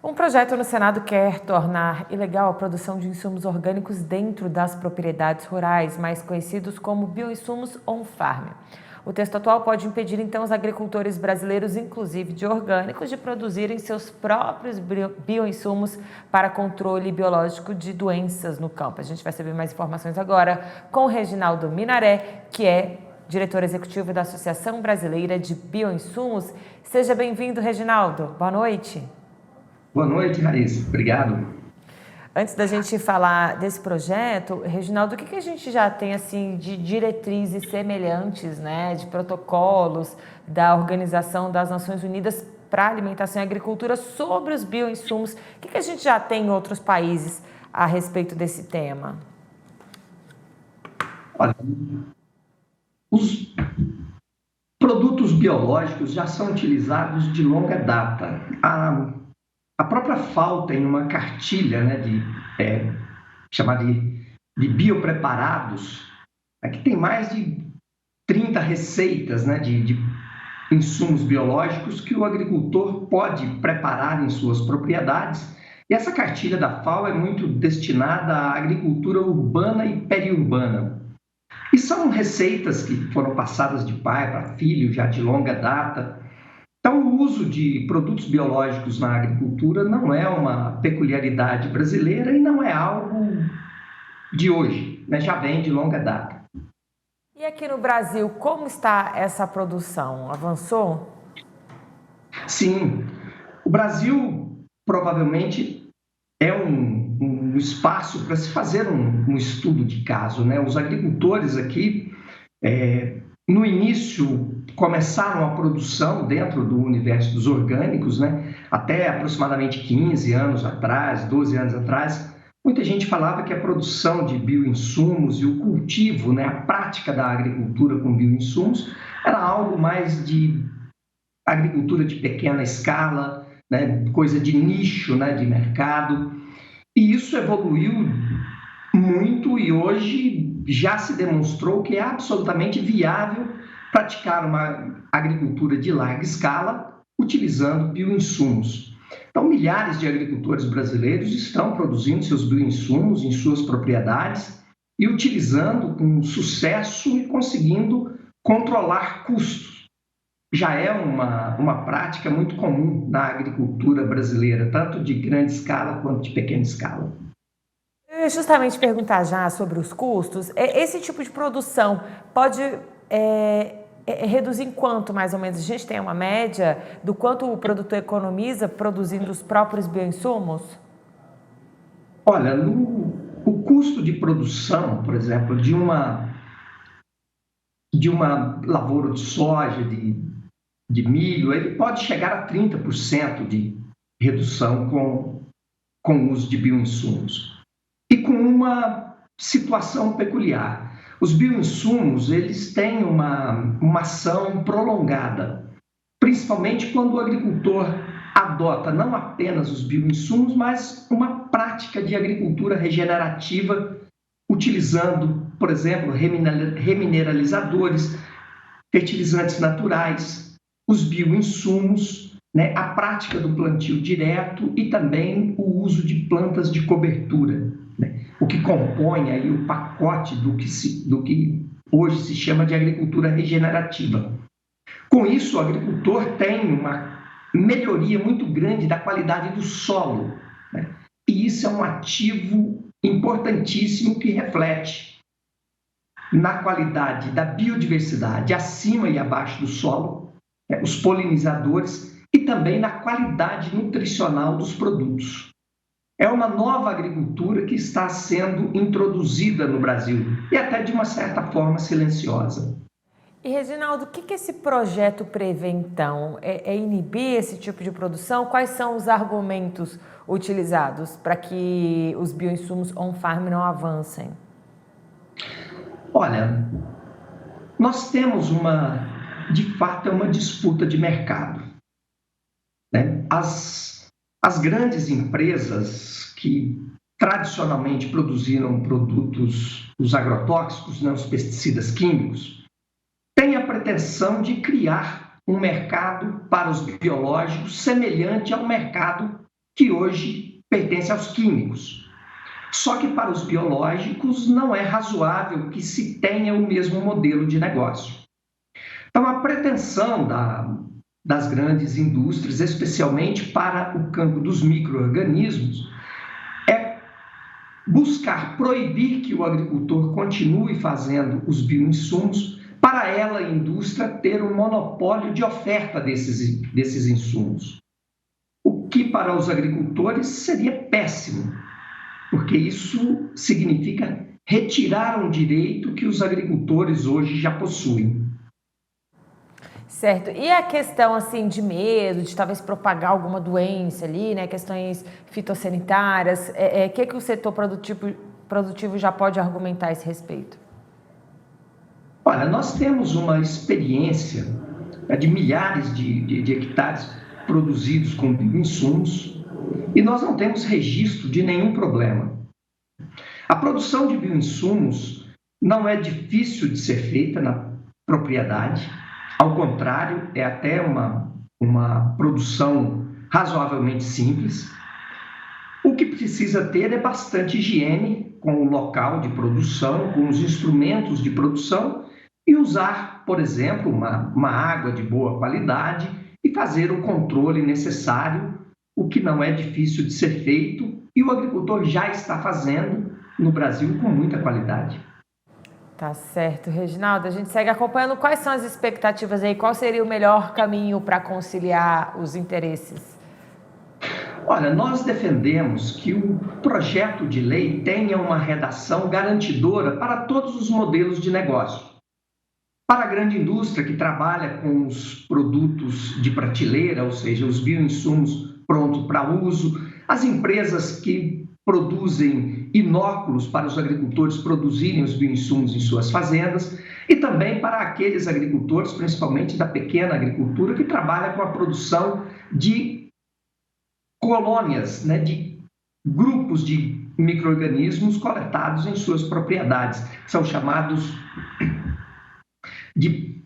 Um projeto no Senado quer tornar ilegal a produção de insumos orgânicos dentro das propriedades rurais, mais conhecidos como bioinsumos on-farm. O texto atual pode impedir, então, os agricultores brasileiros, inclusive de orgânicos, de produzirem seus próprios bioinsumos para controle biológico de doenças no campo. A gente vai saber mais informações agora com o Reginaldo Minaré, que é diretor executivo da Associação Brasileira de Bioinsumos. Seja bem-vindo, Reginaldo. Boa noite. Boa noite, Raíssa. Obrigado. Antes da gente falar desse projeto, Reginaldo, o que a gente já tem assim de diretrizes semelhantes, né, de protocolos da Organização das Nações Unidas para Alimentação e Agricultura sobre os bioinsumos? O que a gente já tem em outros países a respeito desse tema? Olha, os produtos biológicos já são utilizados de longa data. A própria FAO tem uma cartilha, né, chamada de biopreparados, que tem mais de 30 receitas, né, de insumos biológicos que o agricultor pode preparar em suas propriedades. E essa cartilha da FAO é muito destinada à agricultura urbana e periurbana. E são receitas que foram passadas de pai para filho já de longa data. Então, o uso de produtos biológicos na agricultura não é uma peculiaridade brasileira e não é algo de hoje, né? Já vem de longa data. E aqui no Brasil, como está essa produção? Avançou? Sim, o Brasil provavelmente é um espaço para se fazer um estudo de caso, né? Os agricultores aqui, no início, começaram a produção dentro do universo dos orgânicos, né? Até aproximadamente 15 anos atrás, 12 anos atrás, muita gente falava que a produção de bioinsumos e o cultivo, né, a prática da agricultura com bioinsumos, era algo mais de agricultura de pequena escala, né, coisa de nicho, né, de mercado. E isso evoluiu muito e hoje já se demonstrou que é absolutamente viável praticar uma agricultura de larga escala utilizando bioinsumos. Então, milhares de agricultores brasileiros estão produzindo seus bioinsumos em suas propriedades e utilizando com sucesso e conseguindo controlar custos. Já é uma prática muito comum na agricultura brasileira, tanto de grande escala quanto de pequena escala. Eu ia justamente perguntar já sobre os custos. Esse tipo de produção pode reduzir em quanto, mais ou menos? A gente tem uma média do quanto o produtor economiza produzindo os próprios bioinsumos? Olha, o custo de produção, por exemplo, de uma lavoura de soja, de milho, ele pode chegar a 30% de redução com o uso de bioinsumos. E com uma situação peculiar. Os bioinsumos, eles têm uma ação prolongada, principalmente quando o agricultor adota não apenas os bioinsumos, mas uma prática de agricultura regenerativa, utilizando, por exemplo, remineralizadores, fertilizantes naturais, os bioinsumos, né, a prática do plantio direto e também o uso de plantas de cobertura, né, o que compõe aí o pacote do que hoje se chama de agricultura regenerativa. Com isso, o agricultor tem uma melhoria muito grande da qualidade do solo, né, e isso é um ativo importantíssimo que reflete na qualidade da biodiversidade acima e abaixo do solo, né, os polinizadores e também na qualidade nutricional dos produtos. É uma nova agricultura que está sendo introduzida no Brasil e até de uma certa forma silenciosa. E, Reginaldo, o que esse projeto prevê, então? É inibir esse tipo de produção? Quais são os argumentos utilizados para que os bioinsumos on-farm não avancem? Olha, nós temos de fato, uma disputa de mercado, né? As grandes empresas que tradicionalmente produziram produtos, os agrotóxicos, né, os pesticidas químicos, têm a pretensão de criar um mercado para os biológicos semelhante ao mercado que hoje pertence aos químicos. Só que para os biológicos não é razoável que se tenha o mesmo modelo de negócio. Então, a pretensão das grandes indústrias, especialmente para o campo dos micro-organismos, é buscar proibir que o agricultor continue fazendo os bioinsumos para ela, a indústria, ter um monopólio de oferta desses insumos. O que para os agricultores seria péssimo, porque isso significa retirar um direito que os agricultores hoje já possuem. Certo. E a questão assim de medo, de talvez propagar alguma doença ali, né? Questões fitossanitárias, que o setor produtivo já pode argumentar a esse respeito? Olha, nós temos uma experiência de milhares de hectares produzidos com bioinsumos e nós não temos registro de nenhum problema. A produção de bioinsumos não é difícil de ser feita na propriedade, ao contrário, é até uma produção razoavelmente simples. O que precisa ter é bastante higiene com o local de produção, com os instrumentos de produção e usar, por exemplo, uma água de boa qualidade e fazer o controle necessário, o que não é difícil de ser feito e o agricultor já está fazendo no Brasil com muita qualidade. Tá certo, Reginaldo. A gente segue acompanhando. Quais são as expectativas aí? Qual seria o melhor caminho para conciliar os interesses? Olha, nós defendemos que o projeto de lei tenha uma redação garantidora para todos os modelos de negócio. Para a grande indústria que trabalha com os produtos de prateleira, ou seja, os bioinsumos prontos para uso, as empresas que produzem inóculos para os agricultores produzirem os bioinsumos em suas fazendas e também para aqueles agricultores, principalmente da pequena agricultura, que trabalha com a produção de colônias, né, de grupos de micro-organismos coletados em suas propriedades, são chamados de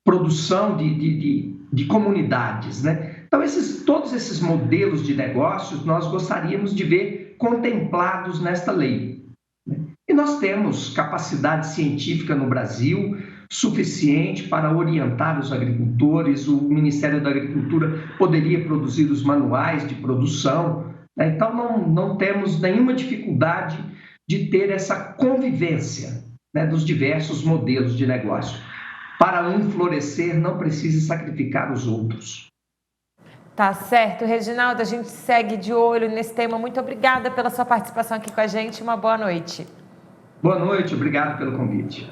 produção de comunidades, né? Então, todos esses modelos de negócios nós gostaríamos de ver contemplados nesta lei. E nós temos capacidade científica no Brasil suficiente para orientar os agricultores, o Ministério da Agricultura poderia produzir os manuais de produção, né? Então não temos nenhuma dificuldade de ter essa convivência, né, dos diversos modelos de negócio. Para um florescer, não precisa sacrificar os outros. Tá certo, Reginaldo, a gente segue de olho nesse tema. Muito obrigada pela sua participação aqui com a gente. Uma boa noite. Boa noite, obrigado pelo convite.